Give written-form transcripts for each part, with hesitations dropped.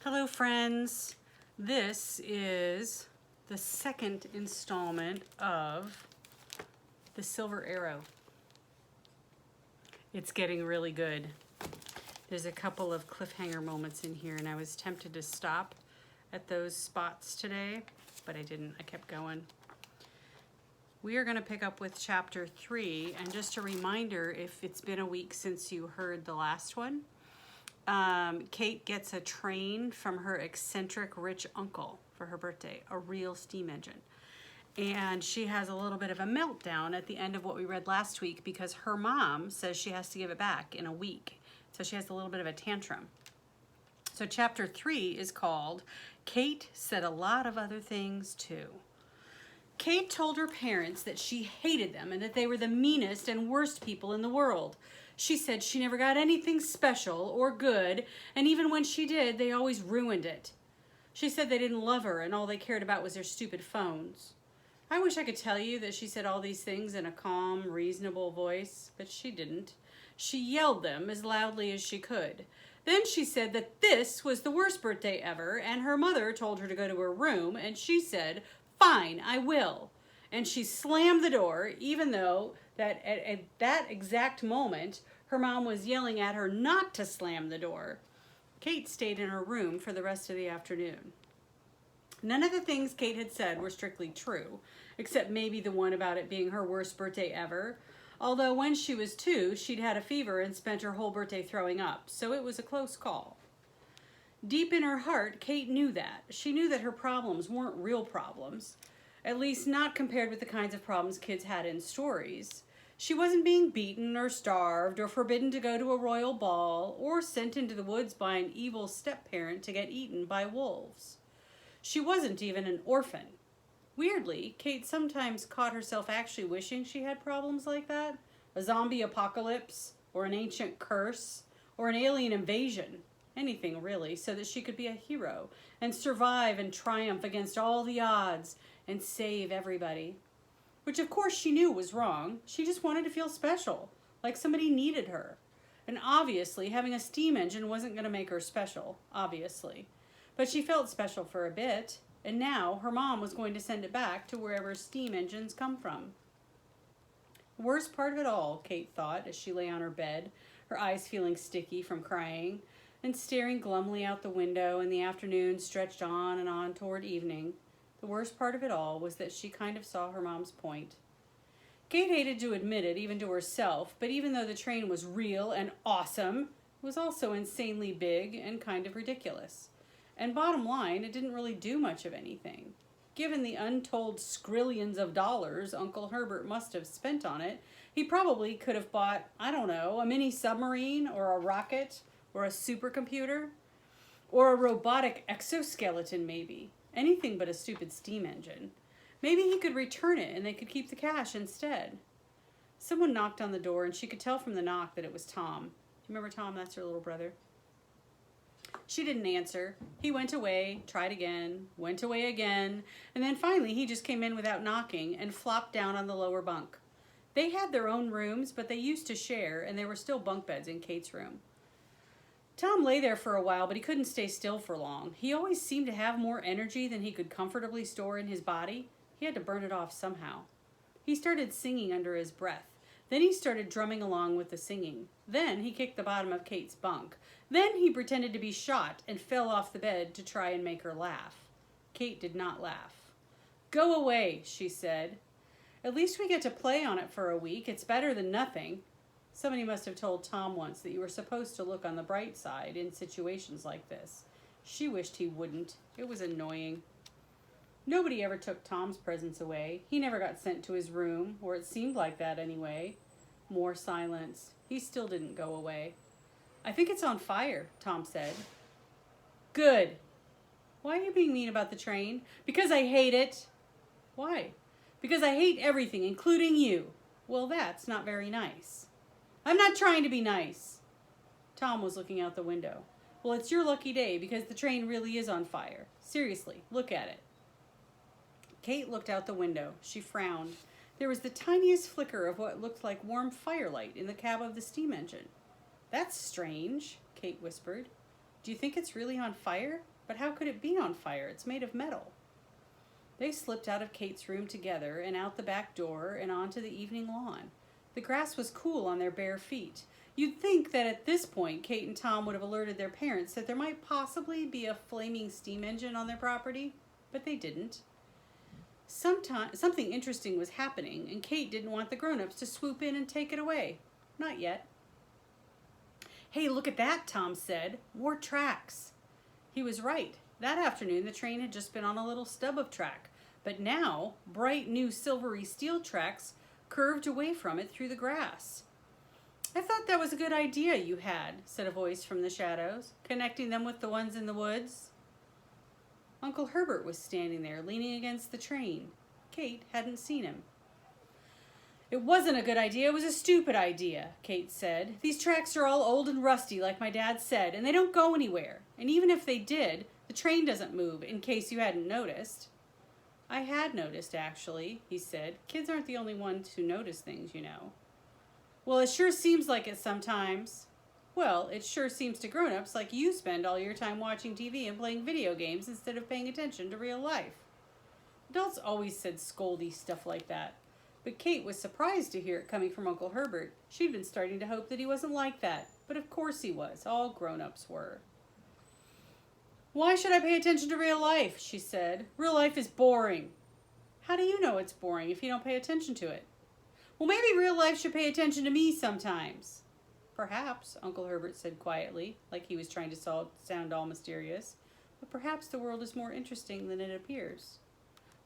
Hello friends, this is the second installment of The Silver Arrow. It's getting really good. There's a couple of cliffhanger moments in here and I was tempted to stop at those spots today, but I didn't. I kept going. We are going to pick up with chapter 3, and just a reminder, if it's been a week since you heard the last one, Kate gets a train from her eccentric rich uncle for her birthday, a real steam engine. And she has a little bit of a meltdown at the end of what we read last week because her mom says she has to give it back in a week. So she has a little bit of a tantrum. So chapter 3 is called Kate Said a Lot of Other Things Too. Kate told her parents that she hated them and that they were the meanest and worst people in the world. She said she never got anything special or good, and even when she did, they always ruined it. She said they didn't love her and all they cared about was their stupid phones. I wish I could tell you that she said all these things in a calm, reasonable voice, but she didn't. She yelled them as loudly as she could. Then she said that this was the worst birthday ever, and her mother told her to go to her room, and she said, "Fine, I will." And she slammed the door, even though that at that exact moment, her mom was yelling at her not to slam the door. Kate stayed in her room for the rest of the afternoon. None of the things Kate had said were strictly true, except maybe the one about it being her worst birthday ever. Although when she was 2, she'd had a fever and spent her whole birthday throwing up, so it was a close call. Deep in her heart, Kate knew that. She knew that her problems weren't real problems. At least not compared with the kinds of problems kids had in stories. She wasn't being beaten or starved or forbidden to go to a royal ball or sent into the woods by an evil step-parent to get eaten by wolves. She wasn't even an orphan. Weirdly, Kate sometimes caught herself actually wishing she had problems like that. A zombie apocalypse, or an ancient curse, or an alien invasion. Anything really, so that she could be a hero and survive and triumph against all the odds and save everybody. Which of course she knew was wrong. She just wanted to feel special, like somebody needed her. And obviously having a steam engine wasn't going to make her special, obviously. But she felt special for a bit, and now her mom was going to send it back to wherever steam engines come from. The worst part of it all, Kate thought as she lay on her bed, her eyes feeling sticky from crying, and staring glumly out the window, and the afternoon stretched on and on toward evening. The worst part of it all was that she kind of saw her mom's point. Kate hated to admit it, even to herself, but even though the train was real and awesome, it was also insanely big and kind of ridiculous. And bottom line, it didn't really do much of anything. Given the untold skrillions of dollars Uncle Herbert must have spent on it, he probably could have bought, I don't know, a mini submarine or a rocket or a supercomputer or a robotic exoskeleton maybe. Anything but a stupid steam engine. Maybe he could return it and they could keep the cash instead. Someone knocked on the door and she could tell from the knock that it was Tom. Do you remember Tom? That's her little brother. She didn't answer. He went away, tried again, went away again, and then finally he just came in without knocking and flopped down on the lower bunk. They had their own rooms, but they used to share, and there were still bunk beds in Kate's room. Tom lay there for a while, but he couldn't stay still for long. He always seemed to have more energy than he could comfortably store in his body. He had to burn it off somehow. He started singing under his breath. Then he started drumming along with the singing. Then he kicked the bottom of Kate's bunk. Then he pretended to be shot and fell off the bed to try and make her laugh. Kate did not laugh. "Go away," she said. "At least we get to play on it for a week. It's better than nothing." Somebody must have told Tom once that you were supposed to look on the bright side in situations like this. She wished he wouldn't. It was annoying. Nobody ever took Tom's presents away. He never got sent to his room, or it seemed like that anyway. More silence. He still didn't go away. "I think it's on fire," Tom said. "Good. Why are you being mean about the train?" "Because I hate it." "Why?" "Because I hate everything, including you." "Well, that's not very nice." "I'm not trying to be nice." Tom was looking out the window. "Well, it's your lucky day because the train really is on fire. Seriously, look at it." Kate looked out the window. She frowned. There was the tiniest flicker of what looked like warm firelight in the cab of the steam engine. "That's strange," Kate whispered. "Do you think it's really on fire?" But how could it be on fire? It's made of metal. They slipped out of Kate's room together and out the back door and onto the evening lawn. The grass was cool on their bare feet. You'd think that at this point, Kate and Tom would have alerted their parents that there might possibly be a flaming steam engine on their property, but they didn't. Something interesting was happening, and Kate didn't want the grown-ups to swoop in and take it away. Not yet. "Hey, look at that," Tom said. "More tracks." He was right. That afternoon, the train had just been on a little stub of track, but now, bright new silvery steel tracks curved away from it through the grass. "I thought that was a good idea you had," said a voice from the shadows, "connecting them with the ones in the woods." Uncle Herbert was standing there, leaning against the train. Kate hadn't seen him. "It wasn't a good idea, it was a stupid idea," Kate said. "These tracks are all old and rusty, like my dad said, and they don't go anywhere. And even if they did, the train doesn't move, in case you hadn't noticed." "I had noticed, actually," he said. "Kids aren't the only ones who notice things, you know." "Well, it sure seems like it sometimes." "Well, it sure seems to grown-ups like you spend all your time watching TV and playing video games instead of paying attention to real life." Adults always said scoldy stuff like that, but Kate was surprised to hear it coming from Uncle Herbert. She'd been starting to hope that he wasn't like that, but of course he was. All grown-ups were. "Why should I pay attention to real life?" she said. "Real life is boring." "How do you know it's boring if you don't pay attention to it?" "Well, maybe real life should pay attention to me sometimes." "Perhaps," Uncle Herbert said quietly, like he was trying to sound all mysterious. "But perhaps the world is more interesting than it appears."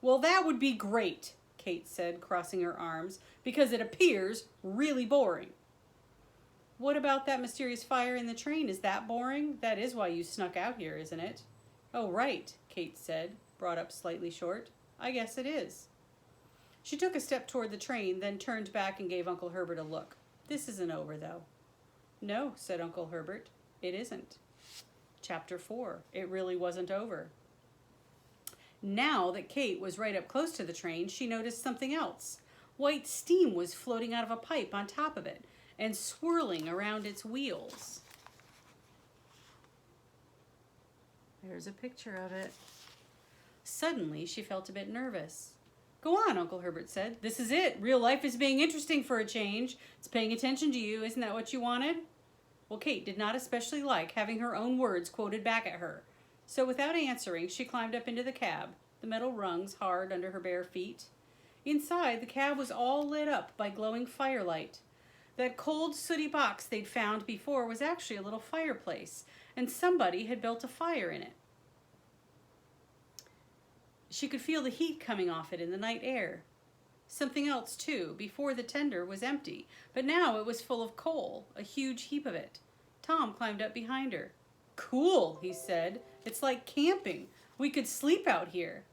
"Well, that would be great," Kate said, crossing her arms, "because it appears really boring." "What about that mysterious fire in the train? Is that boring? That is why you snuck out here, isn't it?" "Oh, right," Kate said, brought up slightly short. "I guess it is." She took a step toward the train, then turned back and gave Uncle Herbert a look. "This isn't over, though." "No," said Uncle Herbert, "it isn't." Chapter 4. It really wasn't over. Now that Kate was right up close to the train, she noticed something else. White steam was floating out of a pipe on top of it and swirling around its wheels. There's a picture of it. Suddenly, she felt a bit nervous. "Go on," Uncle Herbert said. "This is it. Real life is being interesting for a change. It's paying attention to you. Isn't that what you wanted?" Well, Kate did not especially like having her own words quoted back at her. So without answering, she climbed up into the cab, the metal rungs hard under her bare feet. Inside, the cab was all lit up by glowing firelight. That cold, sooty box they'd found before was actually a little fireplace, and somebody had built a fire in it. She could feel the heat coming off it in the night air. Something else, too. Before, the tender was empty, but now it was full of coal, a huge heap of it. Tom climbed up behind her. "Cool," he said. "It's like camping. We could sleep out here."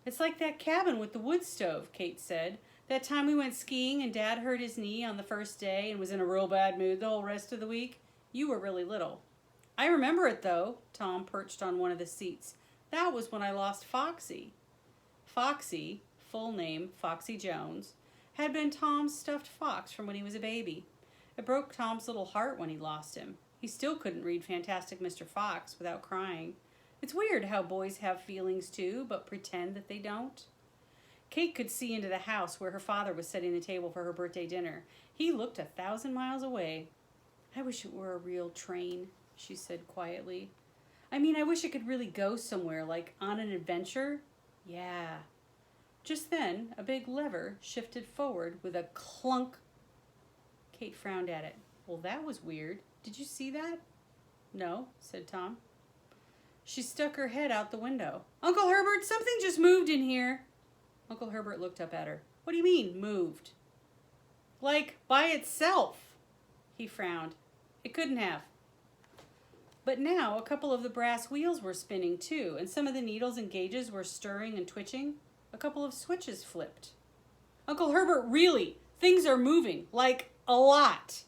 "It's like that cabin with the wood stove," Kate said. "That time we went skiing and Dad hurt his knee on the first day and was in a real bad mood the whole rest of the week. You were really little." "I remember it, though." Tom perched on one of the seats. "That was when I lost Foxy." Foxy, full name Foxy Jones, had been Tom's stuffed fox from when he was a baby. It broke Tom's little heart when he lost him. He still couldn't read Fantastic Mr. Fox without crying. It's weird how boys have feelings too, but pretend that they don't. Kate could see into the house where her father was setting the table for her birthday dinner. He looked 1,000 miles away. "I wish it were a real train," she said quietly. "I mean, I wish it could really go somewhere, like on an adventure." "Yeah." Just then, a big lever shifted forward with a clunk. Kate frowned at it. "Well, that was weird. Did you see that?" "No," said Tom. She stuck her head out the window. "Uncle Herbert, something just moved in here." Uncle Herbert looked up at her. "What do you mean, moved?" "Like, by itself." He frowned. "It couldn't have." But now a couple of the brass wheels were spinning too, and some of the needles and gauges were stirring and twitching. A couple of switches flipped. "Uncle Herbert, really, things are moving, like a lot."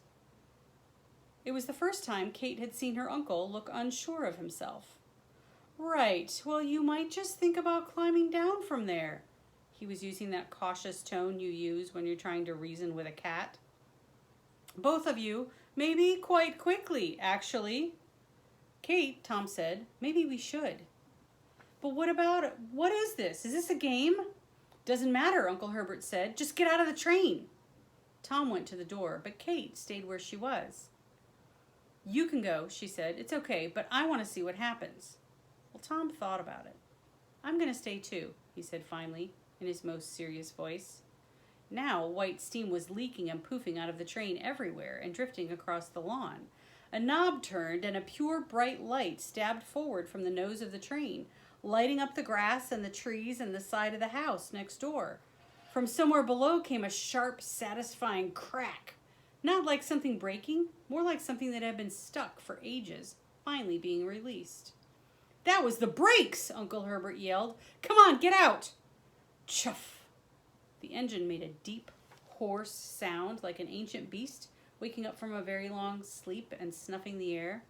It was the first time Kate had seen her uncle look unsure of himself. "Right, well, you might just think about climbing down from there." He was using that cautious tone you use when you're trying to reason with a cat. "Both of you, maybe quite quickly, actually." Kate, Tom said, maybe we should. But what is this? Is this a game? Doesn't matter, Uncle Herbert said. Just get out of the train. Tom went to the door, but Kate stayed where she was. You can go, she said. It's okay, but I want to see what happens. Well, Tom thought about it. I'm going to stay too, he said finally, in his most serious voice. Now, white steam was leaking and poofing out of the train everywhere and drifting across the lawn. A knob turned and a pure bright light stabbed forward from the nose of the train, lighting up the grass and the trees and the side of the house next door. From somewhere below came a sharp, satisfying crack. Not like something breaking, more like something that had been stuck for ages, finally being released. That was the brakes, Uncle Herbert yelled. Come on, get out! Chuff! The engine made a deep, hoarse sound like an ancient beast waking up from a very long sleep and snuffing the air.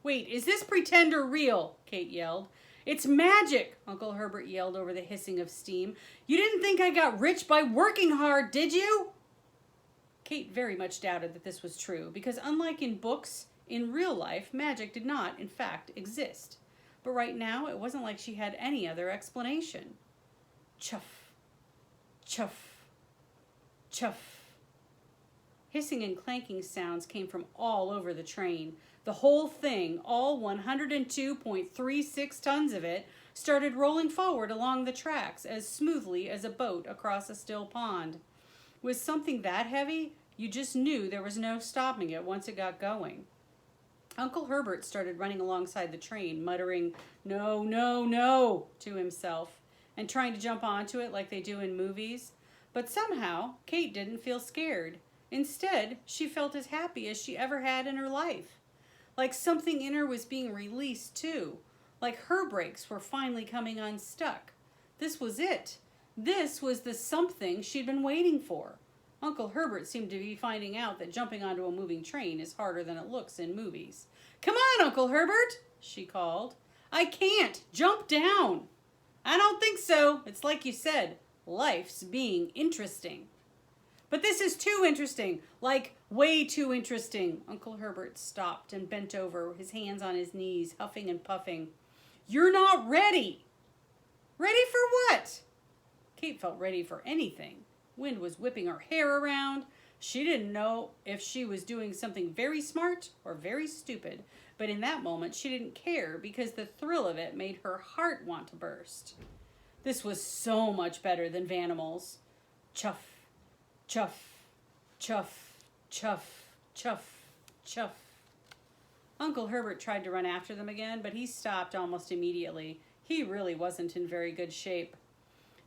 Wait, is this pretend or real? Kate yelled. It's magic, Uncle Herbert yelled over the hissing of steam. You didn't think I got rich by working hard, did you? Kate very much doubted that this was true, because unlike in books, in real life, magic did not, in fact, exist. But right now, it wasn't like she had any other explanation. Chuff, chuff, chuff. Hissing and clanking sounds came from all over the train. The whole thing, all 102.36 tons of it, started rolling forward along the tracks as smoothly as a boat across a still pond. With something that heavy, you just knew there was no stopping it once it got going. Uncle Herbert started running alongside the train, muttering, "No, no, no," to himself, and trying to jump onto it like they do in movies. But somehow, Kate didn't feel scared. Instead, she felt as happy as she ever had in her life. Like something in her was being released too. Like her brakes were finally coming unstuck. This was it. This was the something she'd been waiting for. Uncle Herbert seemed to be finding out that jumping onto a moving train is harder than it looks in movies. Come on, Uncle Herbert, she called. I can't. Jump down. I don't think so. It's like you said, life's being interesting. But this is too interesting, like way too interesting. Uncle Herbert stopped and bent over, his hands on his knees, huffing and puffing. You're not ready. Ready for what? Kate felt ready for anything. Wind was whipping her hair around. She didn't know if she was doing something very smart or very stupid, but in that moment she didn't care because the thrill of it made her heart want to burst. This was so much better than Vanimals. Chuff. Chuff, chuff, chuff, chuff, chuff. Uncle Herbert tried to run after them again, but he stopped almost immediately. He really wasn't in very good shape.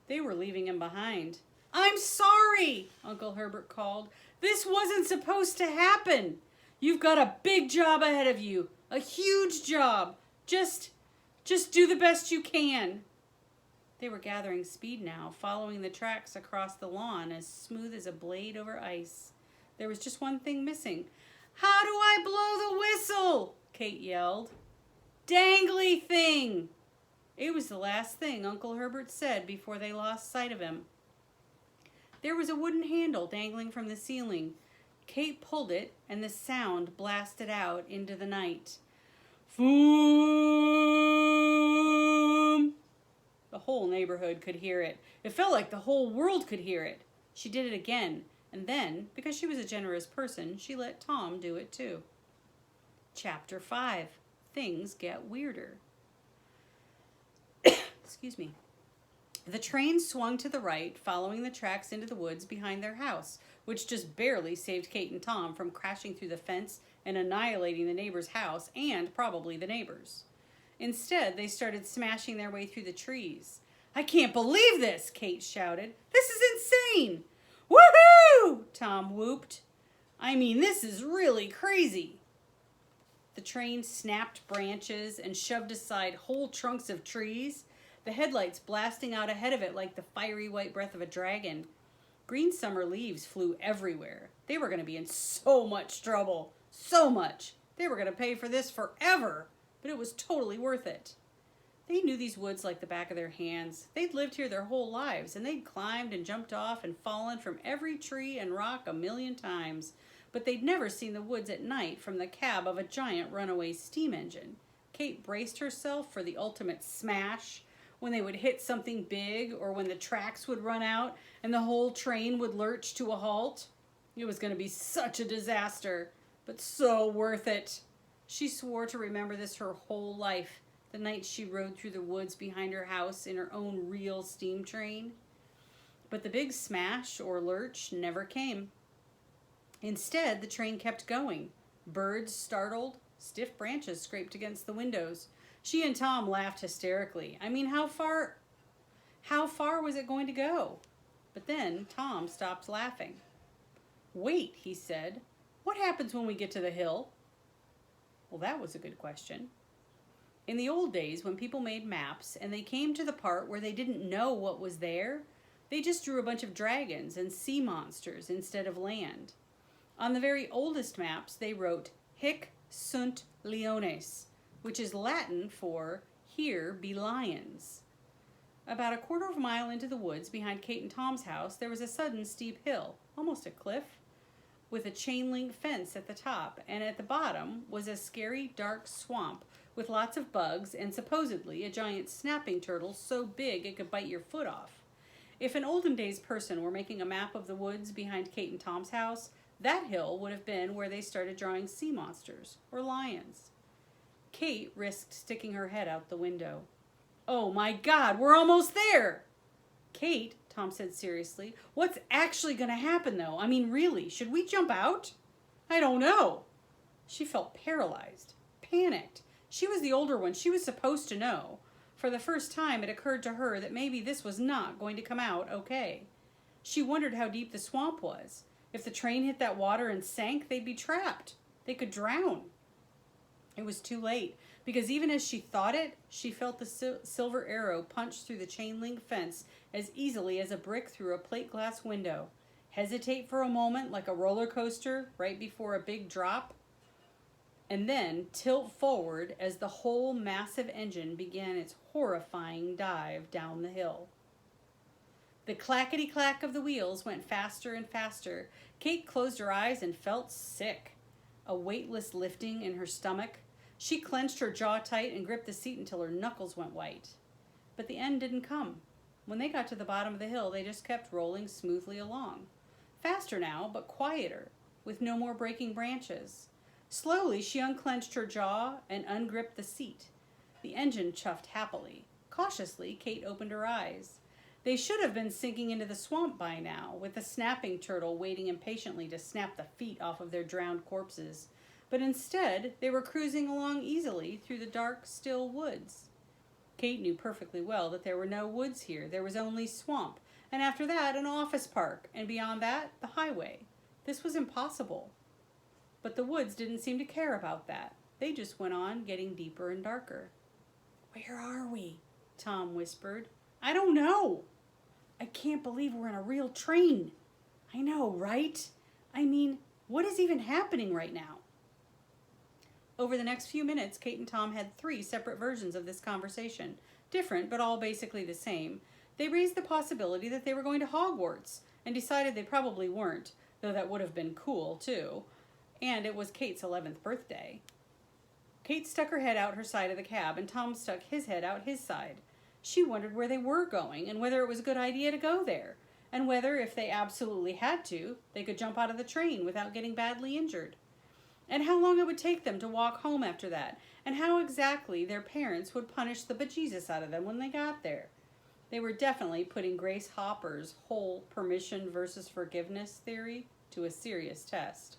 They were leaving him behind. I'm sorry, Uncle Herbert called. This wasn't supposed to happen. You've got a big job ahead of you, a huge job. Just do the best you can. They were gathering speed now, following the tracks across the lawn as smooth as a blade over ice. There was just one thing missing. How do I blow the whistle? Kate yelled. Dangly thing! It was the last thing Uncle Herbert said before they lost sight of him. There was a wooden handle dangling from the ceiling. Kate pulled it, and the sound blasted out into the night. Foom! The whole neighborhood could hear it. It felt like the whole world could hear it. She did it again, and then, because she was a generous person, she let Tom do it too. Chapter 5. Things Get Weirder. Excuse me. The train swung to the right, following the tracks into the woods behind their house, which just barely saved Kate and Tom from crashing through the fence and annihilating the neighbor's house and probably the neighbors. Instead, they started smashing their way through the trees. I can't believe this, Kate shouted. This is insane. Woohoo! Tom whooped. I mean, this is really crazy. The train snapped branches and shoved aside whole trunks of trees, the headlights blasting out ahead of it like the fiery white breath of a dragon. Green summer leaves flew everywhere. They were going to be in so much trouble. So much. They were going to pay for this forever. But it was totally worth it. They knew these woods like the back of their hands. They'd lived here their whole lives, and they'd climbed and jumped off and fallen from every tree and rock 1,000,000 times. But they'd never seen the woods at night from the cab of a giant runaway steam engine. Kate braced herself for the ultimate smash, when they would hit something big or when the tracks would run out and the whole train would lurch to a halt. It was going to be such a disaster, but so worth it. She swore to remember this her whole life, the night she rode through the woods behind her house in her own real steam train. But the big smash or lurch never came. Instead, the train kept going. Birds startled, stiff branches scraped against the windows. She and Tom laughed hysterically. I mean, how far was it going to go? But then Tom stopped laughing. Wait, he said. What happens when we get to the hill? Well, that was a good question. In the old days, when people made maps and they came to the part where they didn't know what was there, they just drew a bunch of dragons and sea monsters instead of land. On the very oldest maps, they wrote Hic sunt leones, which is Latin for here be lions. About a quarter of a mile into the woods behind Kate and Tom's house, there was a sudden steep hill, almost a cliff, with a chain link fence at the top, and at the bottom was a scary dark swamp with lots of bugs and supposedly a giant snapping turtle so big it could bite your foot off. If an olden days person were making a map of the woods behind Kate and Tom's house, that hill would have been where they started drawing sea monsters or lions. Kate risked sticking her head out the window. Oh my God, we're almost there! Kate, Tom said seriously, what's actually going to happen though? I mean, really, should we jump out? I don't know. She felt paralyzed, panicked. She was the older one. She was supposed to know. For the first time, it occurred to her that maybe this was not going to come out okay. She wondered how deep the swamp was. If the train hit that water and sank, they'd be trapped. They could drown. It was too late, because even as she thought it, she felt the silver arrow punch through the chain link fence as easily as a brick through a plate glass window. Hesitate for a moment like a roller coaster right before a big drop, and then tilt forward as the whole massive engine began its horrifying dive down the hill. The clackety-clack of the wheels went faster and faster. Kate closed her eyes and felt sick, a weightless lifting in her stomach. She clenched her jaw tight and gripped the seat until her knuckles went white. But the end didn't come. When they got to the bottom of the hill, they just kept rolling smoothly along. Faster now, but quieter, with no more breaking branches. Slowly, she unclenched her jaw and ungripped the seat. The engine chuffed happily. Cautiously, Kate opened her eyes. They should have been sinking into the swamp by now, with the snapping turtle waiting impatiently to snap the feet off of their drowned corpses. But instead, they were cruising along easily through the dark, still woods. Kate knew perfectly well that there were no woods here. There was only swamp, and after that, an office park, and beyond that, the highway. This was impossible. But the woods didn't seem to care about that. They just went on, getting deeper and darker. "Where are we?" Tom whispered. "I don't know. I can't believe we're in a real train." "I know, right? I mean, what is even happening right now?" Over the next few minutes, Kate and Tom had 3 separate versions of this conversation, different but all basically the same. They raised the possibility that they were going to Hogwarts, and decided they probably weren't, though that would have been cool too. And it was Kate's 11th birthday. Kate stuck her head out her side of the cab, and Tom stuck his head out his side. She wondered where they were going, and whether it was a good idea to go there, and whether, if they absolutely had to, they could jump out of the train without getting badly injured. And how long it would take them to walk home after that, and how exactly their parents would punish the bejesus out of them when they got there. They were definitely putting Grace Hopper's whole permission versus forgiveness theory to a serious test.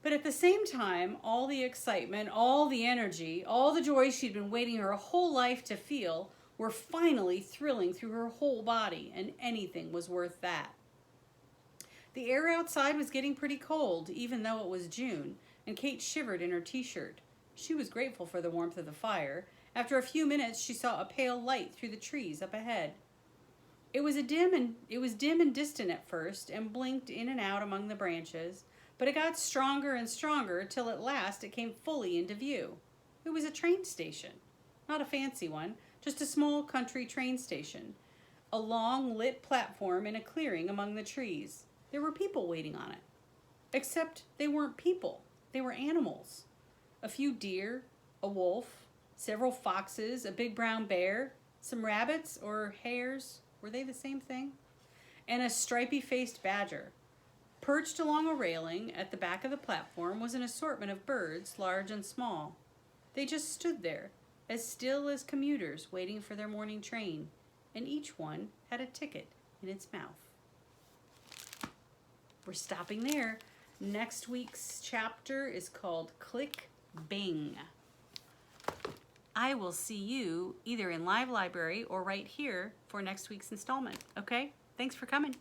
But at the same time, all the excitement, all the energy, all the joy she'd been waiting her whole life to feel were finally thrilling through her whole body, and anything was worth that. The air outside was getting pretty cold, even though it was June, and Kate shivered in her t-shirt. She was grateful for the warmth of the fire. After a few minutes, she saw a pale light through the trees up ahead. It was dim and distant at first, and blinked in and out among the branches, but it got stronger and stronger till at last it came fully into view. It was a train station. Not a fancy one, just a small country train station. A long lit platform in a clearing among the trees. There were people waiting on it. Except they weren't people. They were animals. A few deer, a wolf, several foxes, a big brown bear, some rabbits or hares, were they the same thing? And a stripy-faced badger. Perched along a railing at the back of the platform was an assortment of birds, large and small. They just stood there, as still as commuters waiting for their morning train, and each one had a ticket in its mouth. We're stopping there. Next week's chapter is called Click Bing. I will see you either in Live Library or right here for next week's installment. Okay? Thanks for coming.